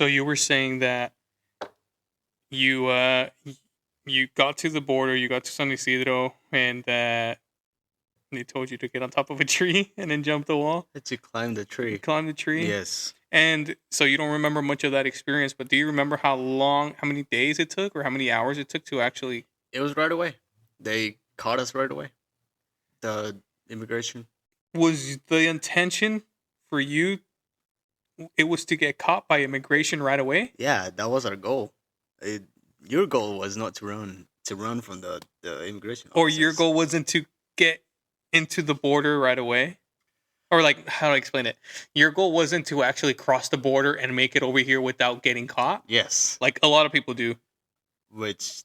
So you were saying that you you got to the border, you got to San Isidro, and that they told you to get on top of a tree and then jump the wall. To climb the tree. Climb the tree. Yes. And so you don't remember much of that experience, but do you remember how many days it took, or how many hours it took to actually? It was right away. They caught us right away. The immigration. Was the intention for you? It was to get caught by immigration right away. Yeah, that was our goal. Your goal was not to run from the immigration officers. Or your goal wasn't to get into the border right away? Or like, how do I explain it? Your goal wasn't to actually cross the border and make it over here without getting caught? Yes. Like a lot of people do. Which,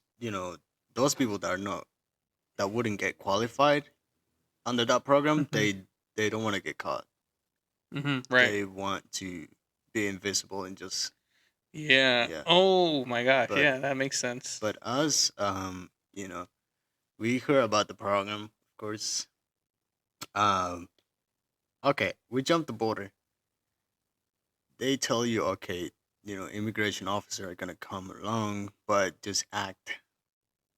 those people that wouldn't get qualified under that program, Mm-hmm. they don't want to get caught. Mm-hmm, right. They want to be invisible and just... Yeah. Oh my gosh. But, yeah, that makes sense. But us, we heard about the program, of course. Okay, we jumped the border. They tell you, okay, immigration officer are gonna come along, but just act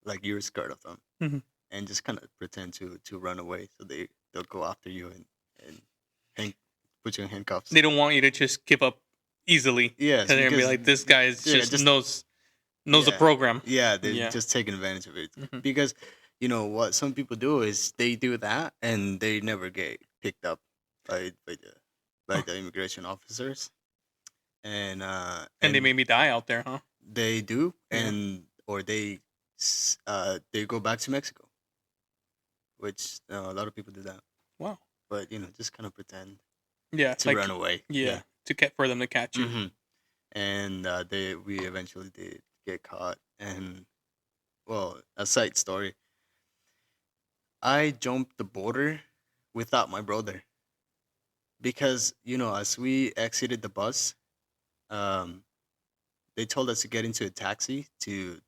like you're scared of them, Mm-hmm. and just kind of pretend to run away. So they'll go after you and put you in handcuffs. They don't want you to just give up easily. Yes, Because they're gonna be like, this guy is just knows the program. Yeah, they're just taking advantage of it. Mm-hmm. Because what some people do is they do that and they never get picked up by the immigration officers, and they made me die out there, huh? They do, or they go back to Mexico, which a lot of people do that. Wow. But just kind of pretend. Yeah, to run away. Yeah, for them to catch you. Mm-hmm. And we eventually did get caught. And well, a side story. I jumped the border without my brother because as we exited the bus, they told us to get into a taxi to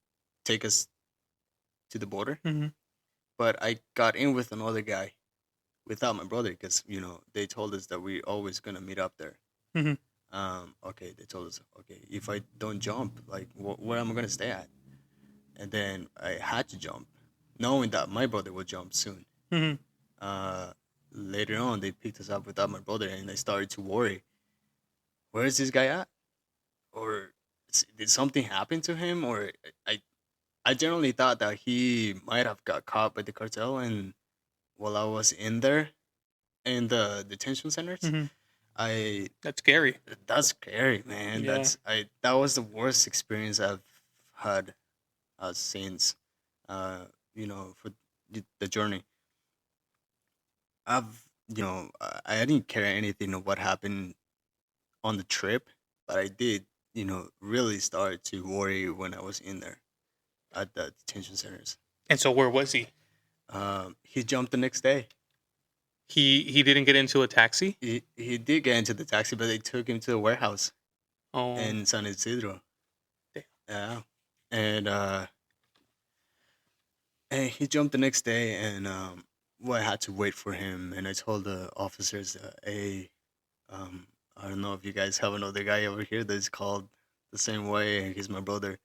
take us to the border. Mm-hmm. But I got in with another guy without my brother because they told us that we're always gonna meet up there. Mm-hmm. Okay, they told us, okay, if I don't jump, like where am I gonna stay at? And then I had to jump, knowing that my brother would jump soon. Mm-hmm. Later on, they picked us up without my brother, and I started to worry. Where is this guy at? Or did something happen to him? Or I generally thought that he might have got caught by the cartel, and while I was in there, in the detention centers, Mm-hmm. That's scary. That's scary, man. Yeah. That was the worst experience I've had since for the journey. I didn't care anything of what happened on the trip, but I did really start to worry when I was in there at the detention centers. And so where was he? He jumped the next day. He didn't get into a taxi? He did get into the taxi, but they took him to the warehouse in San Isidro. Damn. Yeah. And he jumped the next day, and I had to wait for him. And I told the officers, hey, I don't know if you guys have another guy over here that's called the same way, and he's my brother.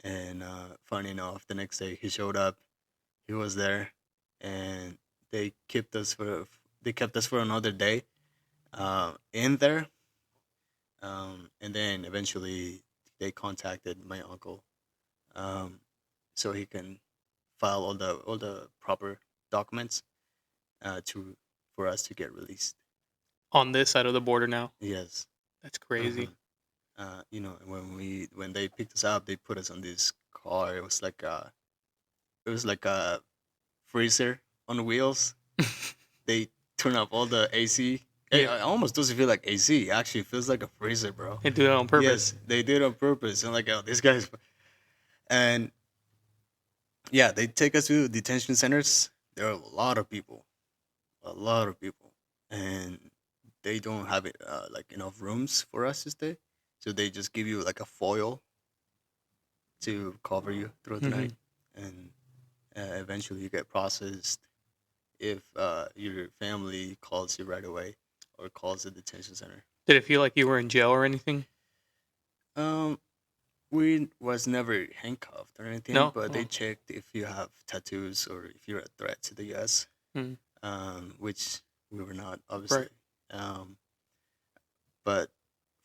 And funny enough, the next day he showed up. He was there, and they kept us for another day in there. And then eventually they contacted my uncle, so he can file all the proper documents for us to get released. On this side of the border now? Yes. That's crazy. When they picked us up, they put us on this car. It was like a freezer on wheels. They turn up all the AC. It almost doesn't feel like AC. It actually feels like a freezer, bro. They do that on purpose. Yes, they did it on purpose. And like, oh, these guys. And yeah, they take us to detention centers. There are a lot of people, and they don't have it like enough rooms for us to stay. So they just give you like a foil to cover you throughout the night, and eventually you get processed if your family calls you right away or calls the detention center. Did it feel like you were in jail or anything? Um, we was never handcuffed or anything, No. but they Oh. checked if you have tattoos or if you're a threat to the U.S. Hmm. Which we were not, Right. obviously. Um, but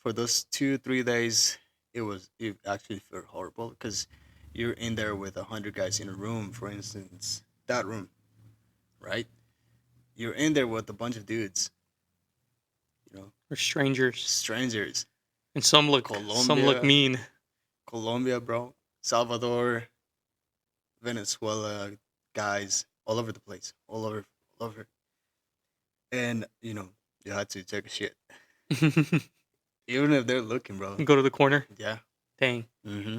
for those 2 3 days, it actually felt horrible because you're in there with 100 guys in a room. For instance, that room, right? You're in there with a bunch of dudes, you know, We're strangers, strangers. and some look Colombia, mean. Colombia, bro. Salvador, Venezuela, guys, all over the place, all over. And you had to take a shit, even if they're looking, bro. Go to the corner. Yeah. Dang. Mm-hmm.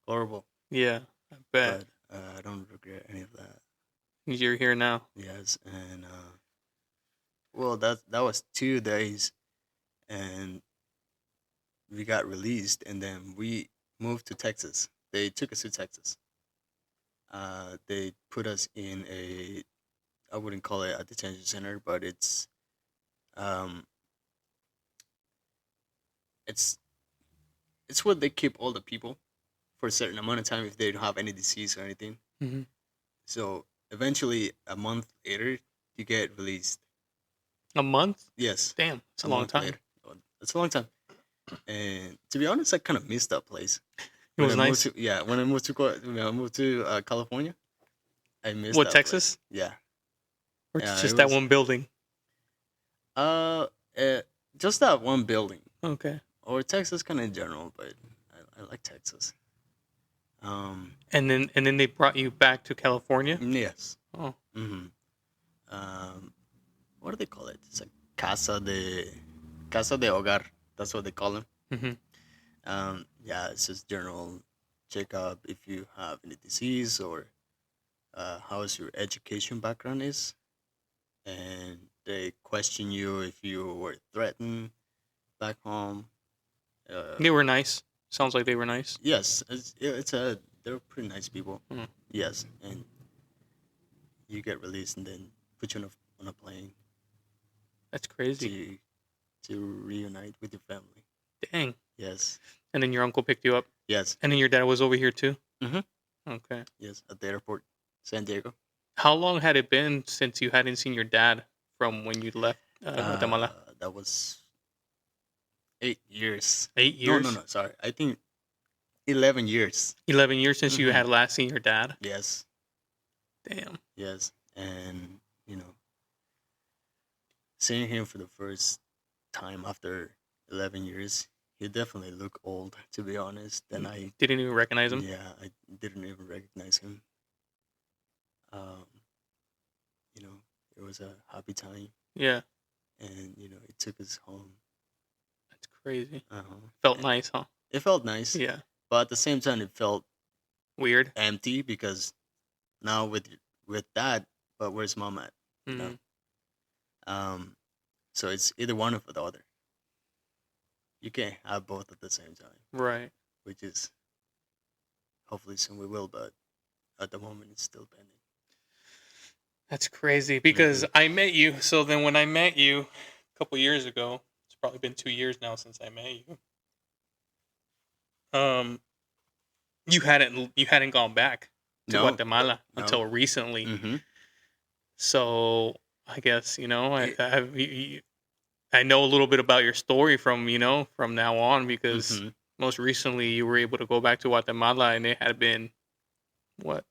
Horrible. Yeah, I bet. But I don't regret any of that. You're here now. Yes, and well, that was 2 days, and we got released, and then we moved to Texas. They took us to Texas. They put us in I wouldn't call it a detention center, but um, it's it's where they keep all the people for a certain amount of time if they don't have any disease or anything. Hmm. So eventually, a month later, you get released. A month? Yes, Damn, it's a a long month time. later. It's a long time. And to be honest, I kind of missed that place. It was nice. When I moved to California, I missed What, that Texas? place. Yeah, Or yeah, just it that was one building? uh, uh just that one building, Okay. or Texas, kind of in general, but I like Texas. And then they brought you back to California? Yes. Oh. Mm-hmm. What do they call it? It's like casa de hogar. That's what they call them. Hmm. Yeah, it's just general checkup if you have any disease or how is your education background is, and they question you if you were threatened back home. Uh, They were nice. Sounds like they were nice. yes, they're pretty nice people. Mm. Yes, and you get released and then put you on a plane That's crazy. to reunite with your family. Dang. Yes, And then your uncle picked you up? yes, And then your dad was over here too? mm-hmm. Okay. Yes, at the airport, San Diego. How long had it been since you hadn't seen your dad from when you left Guatemala? That was 8 years. 8 years? No. Sorry, I think 11 years. 11 years since you Mhm. had last seen your dad? Yes, Damn. yes, and seeing him for the first time after 11 years, he definitely looked old, to be honest. And Didn't even recognize him? yeah, I didn't even recognize him. Um, it was a happy time, Yeah. and he took us home. That's crazy. Uh-huh. Felt nice, huh? It felt nice, Yeah. but at the same time, it felt Weird. empty because now with that, but where's mom at? You know. Mhm. So it's either one or the other. You can't have both at the same time, Right. which is hopefully soon we will, but at the moment it's still pending. That's crazy because I met you. So then when I met you a couple years ago, it's probably been 2 years now since I met you. You hadn't gone back to No, Guatemala no. until recently. Mm-hmm. So I guess I know a little bit about your story from now on because Mm-hmm. most recently you were able to go back to Guatemala and it had been what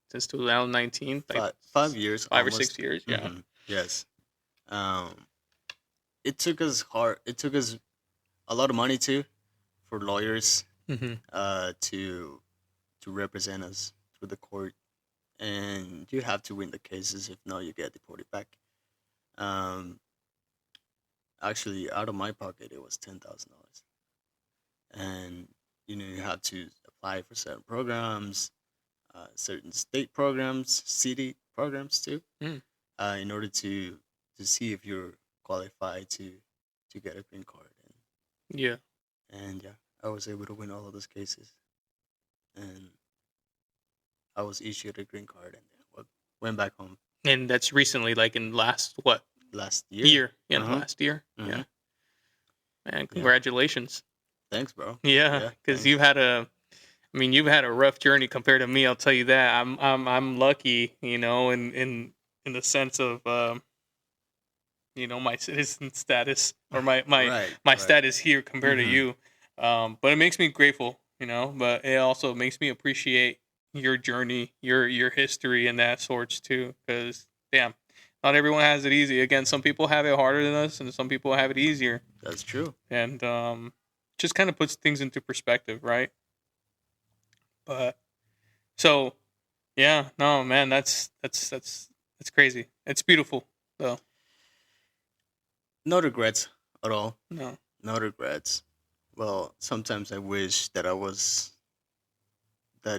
since 2019, like 5 years, 5 or 6 years. Yeah. Mm-hmm. Yes. It took us hard. It took us a lot of money too, for lawyers, Mm-hmm. to represent us through the court, and you have to win the cases. If not, you get deported back. Um, Actually, out of my pocket, it was $10,000, and you have to apply for certain programs, certain state programs, city programs too, Mm. in order to see if you're qualified to get a green card. Yeah. And yeah, I was able to win all of those cases, and I was issued a green card, and then went back home And that's recently, like in last what last year. year? Yeah, Uh-huh. last year. Mhm. Yeah. Man, Yeah. congratulations. Thanks, bro. Yeah, Yeah, because thanks. you've had a rough journey compared to me. I'll tell you that. I'm lucky, in the sense of my citizen status or Right, my right. status here compared to Mm-hmm. you. But it makes me grateful, but it also makes me appreciate your journey, your history and that sorts too. Because damn, not everyone has it easy. Again, some people have it harder than us, and some people have it easier. That's true. And just kind of puts things into perspective, right? But so yeah, no man, that's crazy. It's beautiful though. No regrets at all. No. No regrets. Well, sometimes I wish that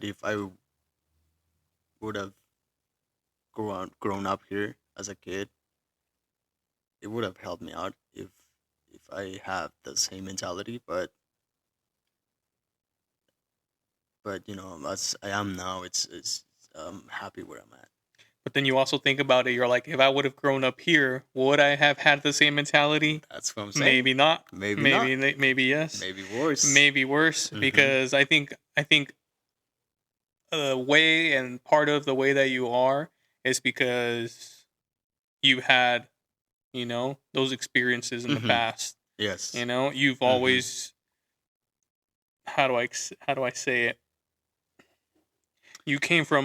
if I would have grown up here as a kid, it would have helped me out if I have the same mentality. But as I am now, it's I'm happy where I'm at. But then you also think about it. You're like, if I would have grown up here, would I have had the same mentality? That's what I'm saying. Maybe not. Maybe not. Maybe yes. Maybe worse. Maybe worse. Mm-hmm. Because I think the way and part of the way that you are is because you had those experiences in the Mm-hmm. past. Yes. You've Mm-hmm. always how do I say it? You came from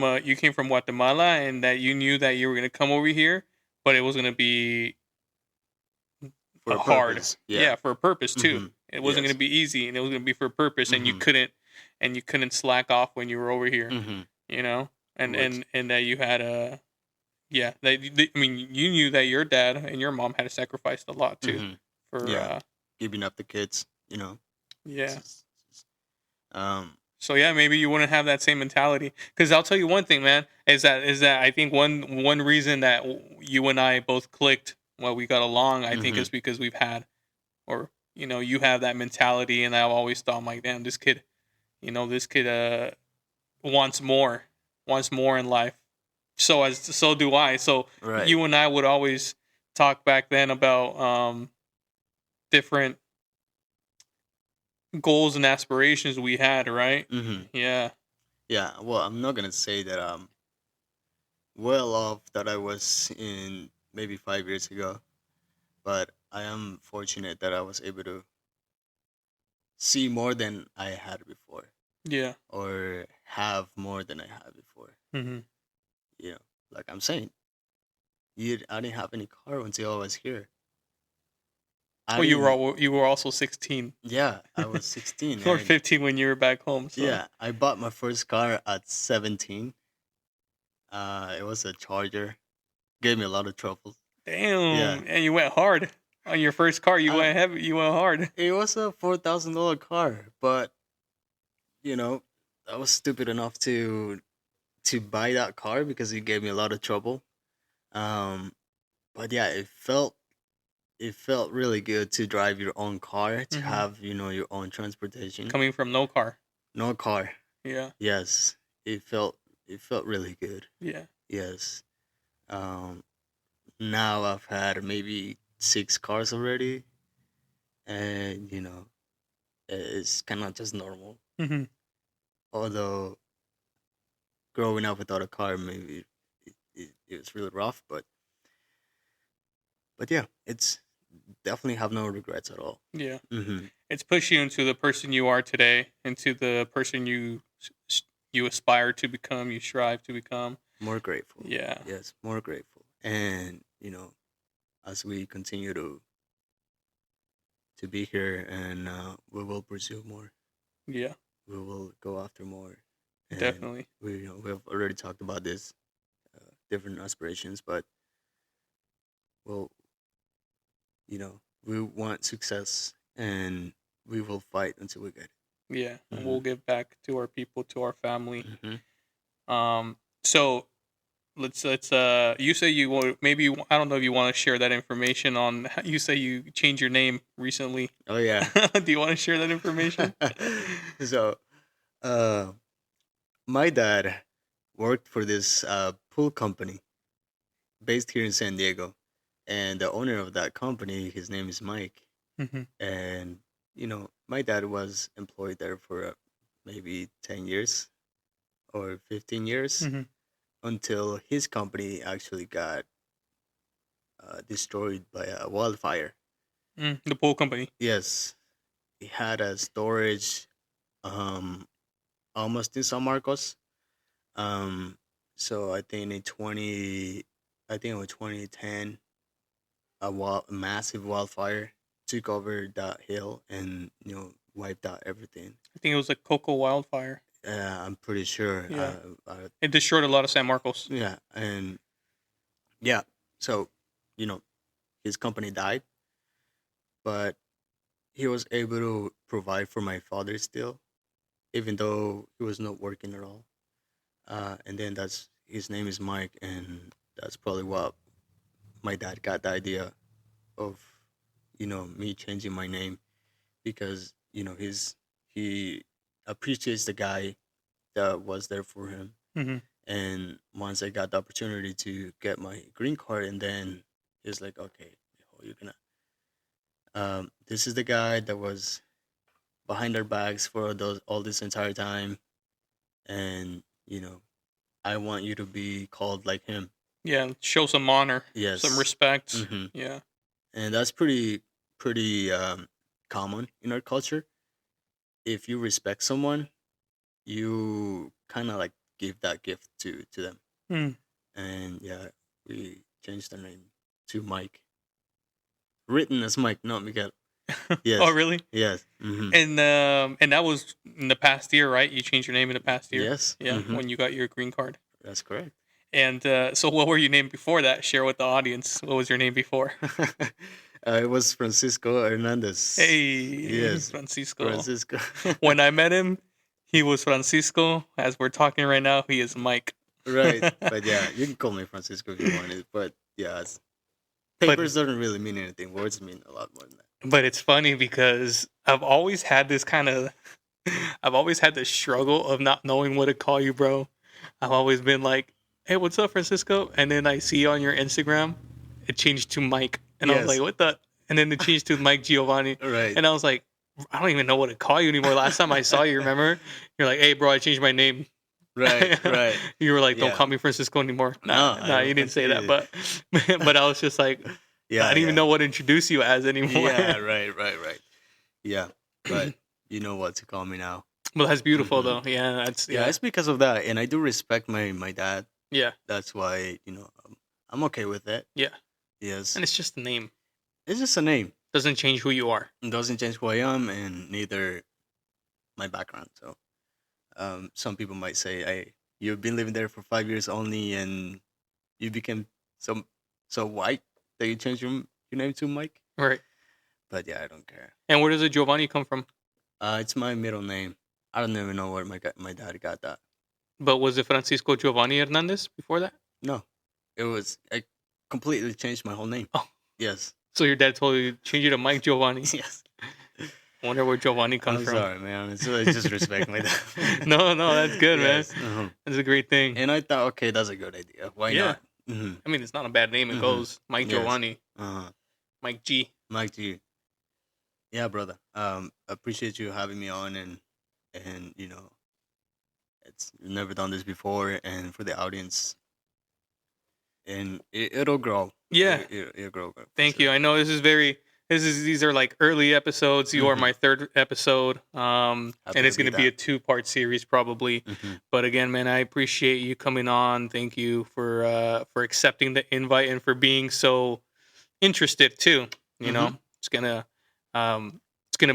Guatemala, and that you knew that you were gonna come over here, but it was gonna be For a hard. purpose. Yeah. Yeah, for a purpose too. Mm-hmm. It wasn't going Yes. to be easy, and it was going to be for a purpose, and you Mm-hmm. couldn't slack off when you were over here. Mm-hmm. You know, and Which. and and that you had a yeah. I mean, you knew that your dad and your mom had sacrificed a lot too. Mm-hmm. For Yeah. Giving up the kids. It's yeah. just- um. So yeah, maybe you wouldn't have that same mentality. Because I'll tell you one thing, man, is that I think one reason that you and I both clicked, well, we got along, I think Mm-hmm. is because we've had, or you have that mentality, and I've always thought, I'm like, damn, this kid wants more in life. So do I. So Right. you and I would always talk back then about different goals and aspirations we had, right? Mm-hmm. Yeah. Yeah. Well, I'm not gonna say that I'm well off that I was in maybe 5 years ago, but I am fortunate that I was able to see more than I had before, Yeah. or have more than I had before. Hmm. You know, like I'm saying, I didn't have any car until I was here. I Well, you were didn't. you were also 16 Yeah, I was 16, or and 15 when you were back home. So yeah, I bought my first car at 17. It was a Charger. Gave me a lot of trouble. Yeah, damn, and you went hard on your first car. You I, went heavy. You went hard. it was a $4,000 car, but you know, I was stupid enough to buy that car because it gave me a lot of trouble. Um, but yeah, it felt really good to drive your own car, to Hmm. have your own transportation. Coming from no car. No car. Yeah. Yes, it felt really good. Yeah. Yes. Um, Now I've had maybe 6 cars already, and it's kind of just normal. Hmm. Although growing up without a car, maybe it was really rough, but yeah, it's definitely have no regrets at all. Yeah. Hmm. It's pushed you into the person you are today, into the person you aspire to become, you strive to become. More grateful. Yeah. Yes, more grateful. And as we continue to be here, and we will pursue more. Yeah. We will go after more, and Definitely. we have already talked about this, different aspirations, but well, we want success, and we will fight until we get Yeah. it. And we'll give back to our people, to our family. Hmm. So let's you say you want, maybe I don't know if you want to share that information on, you say you changed your name recently. Oh yeah. Do you want to share that information? So, uh, my dad worked for this pool company based here in San Diego, and the owner of that company, his name is Mike. Hmm. And my dad was employed there for maybe 10 years or 15 years Mm-hmm. until his company actually got destroyed by a wildfire. The pool company. Yes, he had a storage um, almost in San Marcos. Um, so I think in 2010, a massive wildfire took over that hill and wiped out everything. I think it was a cocoa wildfire. I'm pretty sure. Yeah. It destroyed a lot of San Marcos. Yeah, and yeah, so you know his company died, but he was able to provide for my father still, even though he was not working at all. And then that's his name is Mike, and that's probably what my dad got the idea of, me changing my name because he appreciates the guy that was there for him. Mm-hmm. And once I got the opportunity to get my green card, and then he's like, okay, you're gonna. This is the guy that was behind our backs for all this entire time, and I want you to be called like him. Yeah, show some honor, Yes, some respect. hmm Yeah. and that's pretty common in our culture. If you respect someone, you kind of like give that gift to them. Mm. And yeah, we changed the name to Mike, written as Mike, not Miguel. Yes. Oh, really? Yes. hmm And that was in the past year, right? You changed your name in the past year. Yes. Yeah, hmm when you got your green card. That's correct. And so, what were you named before that? Share with the audience. What was your name before? It was Francisco Hernandez. Hey, Yes, Francisco. Francisco. When I met him, he was Francisco. As we're talking right now, he is Mike. Right, but yeah, you can call me Francisco if you want it. But yeah, papers doesn't really mean anything. Words mean a lot more than that. But it's funny because I've always had this struggle of not knowing what to call you, bro. I've always been like, hey, what's up, Francisco? And then I see on your Instagram, it changed to Mike. And I was Yes. like, what the? And then it changed to Mike Geovany. Right. And I was like, I don't even know what to call you anymore. Last time I saw you, remember? You're like, hey, bro, I changed my name. Right. Right. You were like, don't Yeah. call me Francisco anymore. No, Nah, you didn't say that. But but I was just like, Yeah. I didn't even know what to introduce you as anymore. Yeah. Right. Yeah, but you know what to call me now. Well, that's beautiful, Mhm. though. Yeah, that's Yeah, it's because of that, and I do respect my dad. yeah, That's why I'm okay with it. yeah. Yes, And it's just a name. it's just a name. Doesn't change who you are. It doesn't change who I am, and neither my background. So, some people might say, "Hey, you've been living there for 5 years only, and you became so white that you changed your name to Mike." Right. But yeah, I don't care. And where does the Giovanni come from? It's my middle name. I don't even know where my dad got that. But was it Francisco Giovanni Hernandez before that? No, I completely changed my whole name. Oh. Yes. So your dad told you to change it to Mike Giovanni. Yes. I wonder where Giovanni comes I'm from. sorry, man. I just respect my dad. No, that's good, Yes. man. That's a great thing. And I thought, okay, that's a good idea. Why Yeah. not? Mm-hmm. I mean, it's not a bad name. It goes Mike Yes. Giovanni, Uh-huh. Mike G. Mike G. Yeah, brother. Appreciate you having me on, and it's never done this before, and for the audience, and it'll grow. Yeah. It'll grow. For Thank sure. you. I know these are like early episodes. You are Mhm. my third episode. Happy And it's to be going to be a that. 2-part series probably. Mhm. But again, man, I appreciate you coming on. Thank you for accepting the invite and for being so interested too. You know, it's gonna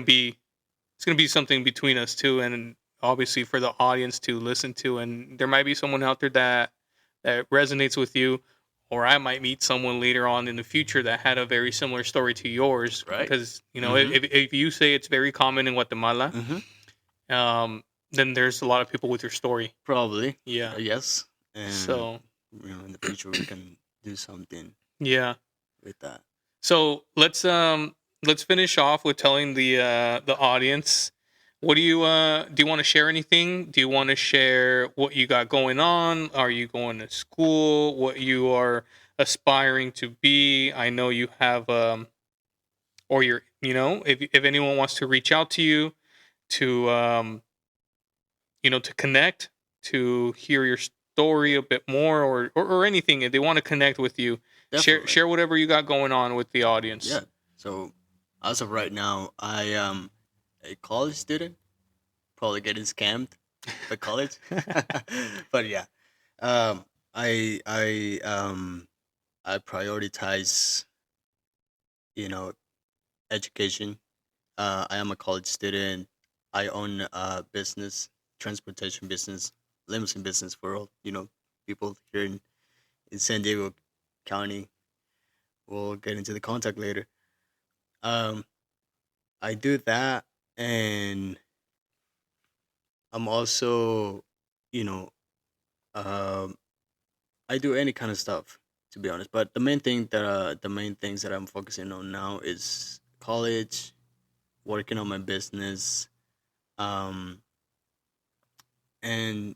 be something between us too, and obviously for the audience to listen to. And there might be someone out there that resonates with you, or I might meet someone later on in the future that had a very similar story to yours. Right. Because Mhm. if you say it's very common in Guatemala, Mhm. then there's a lot of people with your story. Probably. Yeah. Yes. And So in the future we can do something yeah. with that. So let's finish off with telling the audience, what do you want to share anything? Do you want to share what you got going on? Are you going to school? What you are aspiring to be? I know you have or your, if anyone wants to reach out to you to, to connect, to hear your story a bit more, or anything, if they want to connect with you, Definitely. share whatever you got going on with the audience. Yeah. So as of right now, I am a college student, probably getting scammed by college. But yeah, um, I I I prioritize, you know, education. I am a college student. I own a business, transportation business, limousine business for all, people here in San Diego County. We'll get into the contact later. Um, I do that, and I'm also, you know, um, I do any kind of stuff, to be honest. But the main things that I'm focusing on now is college, working on my business, um, and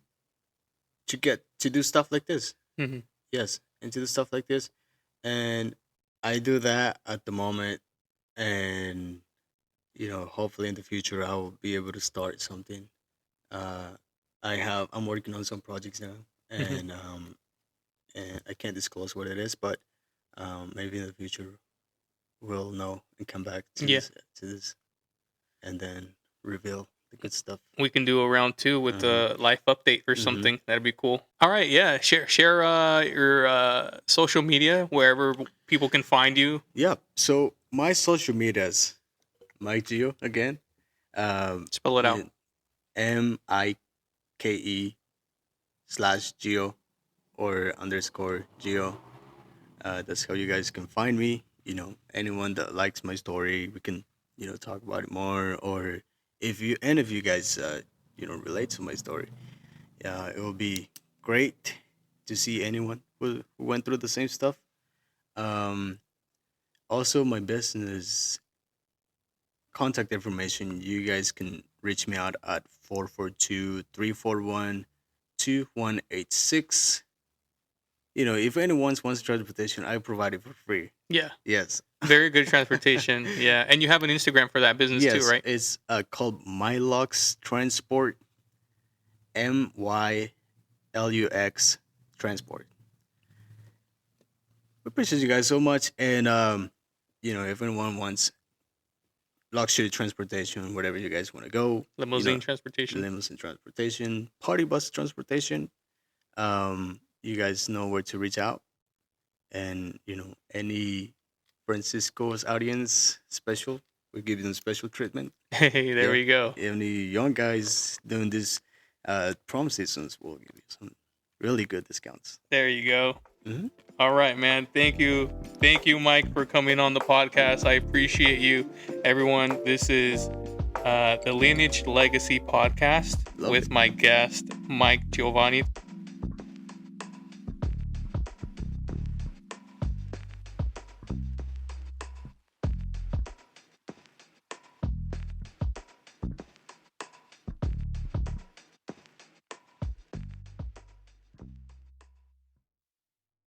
to get to do stuff like this. Hmm. Yes, and to do stuff like this, and I do that at the moment, and hopefully in the future I will be able to start something. Uh, I'm working on some projects now, Hmm. and I can't disclose what it is, but maybe in the future we'll know and come back to Yeah. this, and then reveal the good stuff. We can do a round 2 with Uh-huh. the life update or Hmm. something. That'd be cool. All right, yeah. Share your social media wherever people can find you. Yeah. So my social medias, Mike Geo again. Spell it out. MIKE/Geo or underscore Geo. That's how you guys can find me. Anyone that likes my story, we can, talk about it more. Or if you guys, relate to my story, it will be great to see anyone who went through the same stuff. Um, Also, my business contact information, you guys can reach me out at 442-341-2186. If anyone wants transportation, I provide it for free. Yeah. Yes. Very good transportation. Yeah. And you have an Instagram for that business Yes, too, right? it's called Mylux Transport, MYLUX Transport. We appreciate you guys so much, and if anyone wants luxury transportation, whatever you guys want to go, Limousine transportation. limousine transportation, party bus transportation, you guys know where to reach out, and any Francisco's audience special, we give them special treatment. Hey, there Yeah. we go. Any young guys doing this prom seasons will give you some really good discounts. There you go. Mm-hmm. All right, man. Thank you, Mike, for coming on the podcast. I appreciate you, everyone. This is the Lineage Legacy podcast with my guest, Mike Geovany.